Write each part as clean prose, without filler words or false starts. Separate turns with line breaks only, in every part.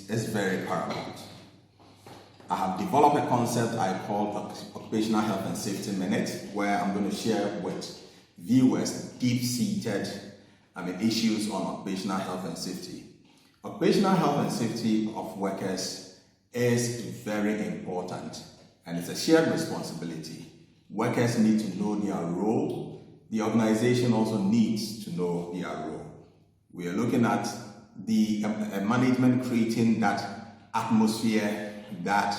is very paramount. I have developed a concept I call Occupational Health and Safety Minute, where I'm going to share with viewers deep-seated issues on occupational health and safety. Occupational health and safety of workers is very important, and it's a shared responsibility. Workers need to know their role. The organization also needs to know their role. We are looking at the management creating that atmosphere that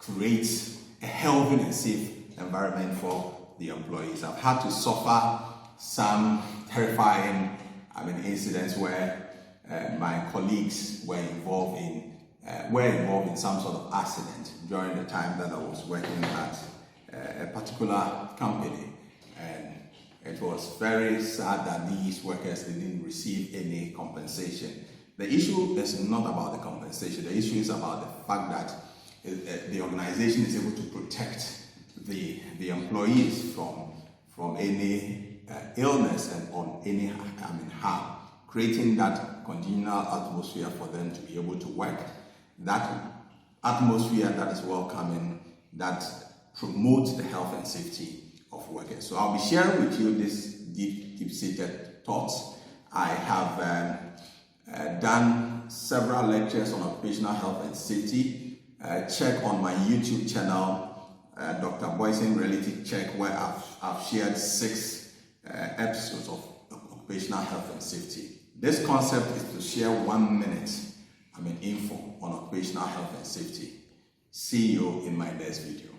creates a healthy and safe environment for the employees. I've had to suffer some terrifying incidents where my colleagues were involved in some sort of accident during the time that I was working at a particular company, and it was very sad that these workers didn't receive any compensation. The issue is not about the compensation. The issue is about the fact that the organization is able to protect the employees from any illness and on any harm, creating that congenial atmosphere for them to be able to work. That atmosphere that is welcoming, that promotes the health and safety of workers. So I'll be sharing with you these deep-seated thoughts. I have done several lectures on occupational health and safety. Check on my YouTube channel, Dr. Boison Reality Check, where I've shared 6 episodes of occupational health and safety. This concept is to share 1 minute info on occupational health and safety. See you in my next video.